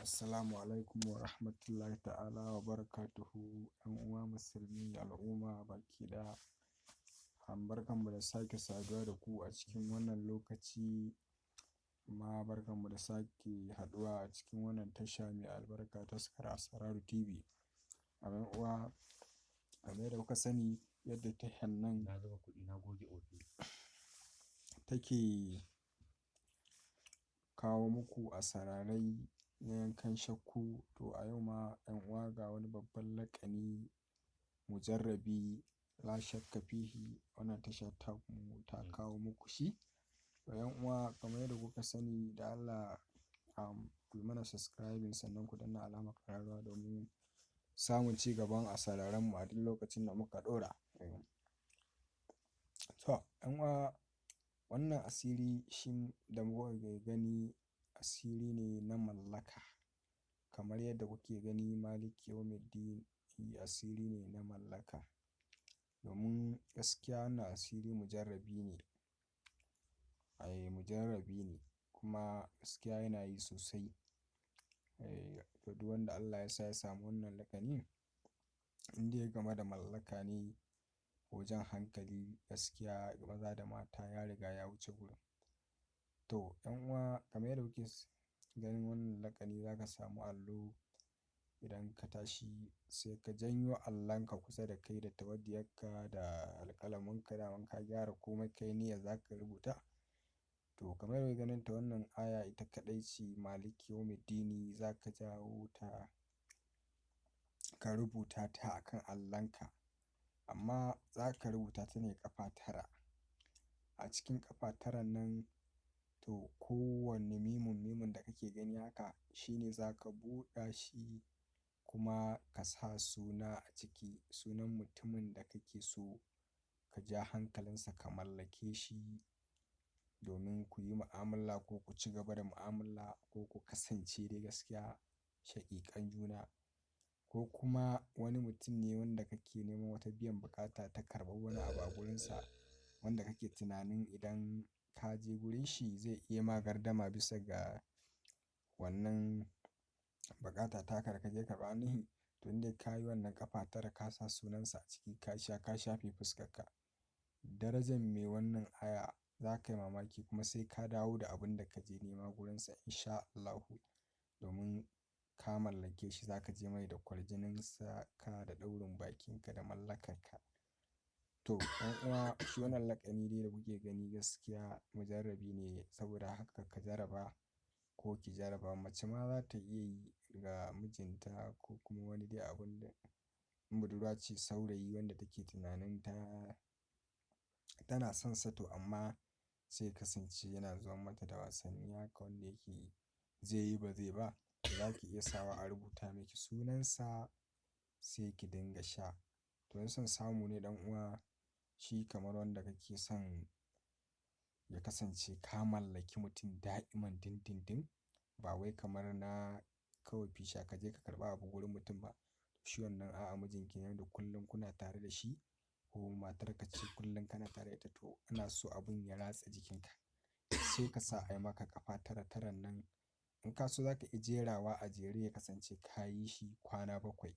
Assalamu alaikum wa rahmatullahi ta'ala wa barakatuhu. ‘Yan uwa musulmi al'umma baki ɗaya. Barkanmu da sake saduwa da ku a cikin wannan lokaci, kuma barkanmu da sake haɗuwa a cikin wannan tasha mai albarka, taskar Asraru TV. ‘Yan uwa, kamar yadda kuka sani, yadda tashar nan take kawo muku asararai na yankan shakku, to a yau ma ‘yan uwa ga wani babban laƙani mujarrabi la shakka fihi, wannan tasha tamu ta kawo muku shi. To ‘yan uwa, kamar yadda kuka sani, da Allah ku yi mana subscribing sannan ku danna alamar ƙararrawa domin samun ci gaban asararanmu a duk lokacin da muka ɗora. To ‘yan uwa, wannan asiri shi da muka gani asiri ne na mallaka. Kamar yadda kuke gani, maliki yawmiddin asiri ne na mallaka. Domin gaskiya wannan asiri mujarrabi ne, mujarrabi ne, kuma gaskiya yana yi sosai. To duk wanda Allah ya sa ya samu wannan laƙani, in dai game da mallaka ne ko jan hankali, gaskiya maza da mata ya riga ya wuce gurin. To ‘yan uwa, kamar yadda kuke ganin wannan laƙani, za ka samu allo. Idan ka tashi sai ka janyo allonka kusa da kai da tawaddiyarka da alƙalaminka, daman ka gyara komai, ka yi niyyar za ka rubuta. To kamar yadda kuke ganin ta, wannan aya ita kaɗai ce, maliki yawmiddin, za ka jawo ta ka rubuta ta a kan allonka, amma za ka rubuta ta ne ƙafa 9. A cikin ƙafa 9 nan, to kowanne mimun da kake gani haka, shi ne za ka buɗa shi, kuma ka sa suna a ciki, sunan mutumin da kake so ka ja hankalinsa ka mallake shi, domin ku yi mu'amala ko ku ci gaba da mu'amala, ko ku kasance dai gaskiya shaƙiƙan juna. Ko kuma wani mutum ne wanda kake neman wata biyan buƙata ta karɓar wani abu a gurinsa, wanda kake tunanin idan ka je gurin shi zai iya ma gardama bisa ga wannan buƙata taka da ka je karɓa ainihi. To in dai ka yi wannan ƙafa 9, ka sa sunansa a ciki, ka shafe fuskarka, darajar mai wannan aya za ka yi mamaki, kuma sai ka dawo da abin da ka je nema gurinsa in sha Allahu, domin ka mallake shi. Za ka je mai da kwarjininsa ka da ɗaurin bakinka da mallakarka. To ‘yan uwa, shi wannan laƙani dai da kuke gani gaskiya mujarrabi ne, saboda haka ka jarraba ko ki jarraba. Mace ma za ta iya yi ga mijinta, ko kuma wani dai abun da, in budurwa ce, saurayi wanda take tunanin tana son sa, to amma sai ya kasance yana zuwan mata da wasanni haka wanda yake zai yi ba zai ba, to za ki iya sawa a rubuta miki sunansa sai ki dinga sha. To in son samu ne ɗan uwa, shi kamar wanda kake son ya kasance ka mallaki mutum da'iman dindindin, ba wai kamar na kawai fisha ka je ka karɓa abu gurin mutum ba. Shi wannan a'a, mijinki ne da kullum kuna tare da shi, ko matarka ce kullum kana tare da ita, to ana so abun ya ratsa jikinka, sai ka sa a yi maka ƙafa 9 nan. In ka so za ka iya jerawa a jere, ya kasance ka yi shi kwana 7.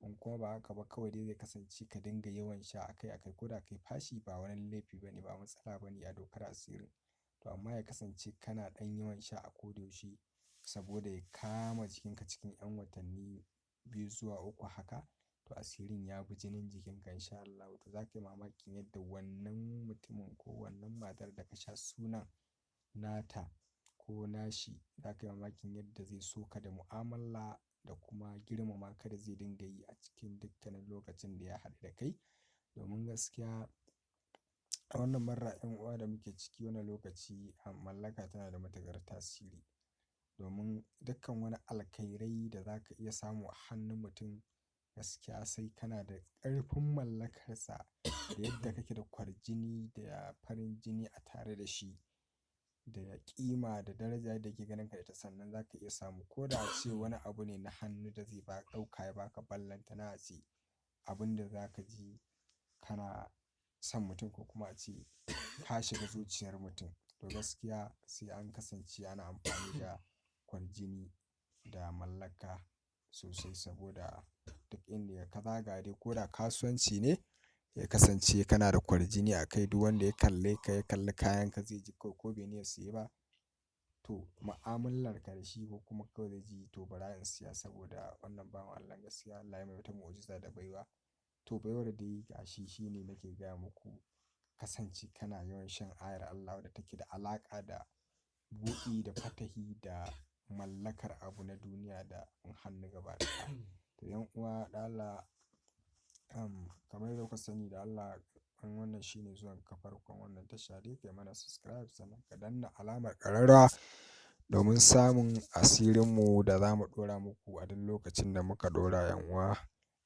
In kuma ba haka ba, kawai dai zai kasance ka dinga yawan sha akai akai, ko da kai fashi ba wani laifi ba ne, ba matsala ba ne a dokar asirin. To amma ya kasance kana ɗan yawan sha a kodayaushe, saboda ya kama jikinka cikin 'yan watanni 2 zuwa 3 haka, to asirin ya bi jinin jikinka in sha Allahu. To za ka yi mamakin yadda wannan mutumin ko wannan matar da ka sha sunan nata ko nashi, za ka yi mamakin yadda zai so ka da mu'amala da kuma girmama ka da zai dinga yi a cikin dukkanin lokacin da ya haɗu da kai. Domin gaskiya a wannan marra, ‘yan uwa, da muke ciki wannan lokaci, mallaka tana da matuƙar tasiri. Domin dukkan wani alkhairai da za ka iya samu a hannun mutum, gaskiya sai kana da ƙarfin mallakarsa, da yadda kake da kwarjini da farin jini a tare da shi, da ƙima da daraja yadda yake ganinka da ita, sannan za ka iya samu. Ko da ace wani abu ne na hannu da zai ɗauka ya ba ka, ballantana ace abin da za ka ji kana son mutum, ko kuma ace ka shiga zuciyar mutum, to gaskiya sai an kasance ana amfani da kwarjini da mallaka sosai saboda duk inda ka zaga dai ko da kasuwanci ne ya kasance kana da kwarjini a kai. Duk wanda ya kalle ka ya kalli kayanka zai ji kawai ko bai niyyar siye ba to mu'amalar ka da shi ko kuma kawai zai ji to bara in siya saboda wannan bawan Allah gaskiya Allah ya mai wata mu'ujiza da baiwa. To baiwar dai gashi shine nake gaya muku, kasance kana yawan shan ayar Allah wadda take da alaƙa da buɗi da fatahi da mallakar abu na duniya da hannu gaba ɗaya. To 'yan uwa da Allah, kamar yadda kuka sani da Allah, in wannan shine zuwan ka farkon wannan tasha dai kai mana subscribe sannan ka danna alamar ƙararrawa domin samun asirinmu da za mu ɗora muku a duk lokacin da muka ɗora 'yan uwa.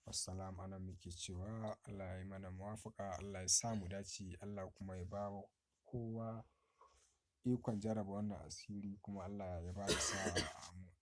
Wassalam, anan muke cewa Allah ya yi mana muwafaƙa, Allah ya sa mu dace, Allah kuma ya ba wa kowa ikon jarraba wannan asiri kuma Allah ya ba da sa'a. Amin.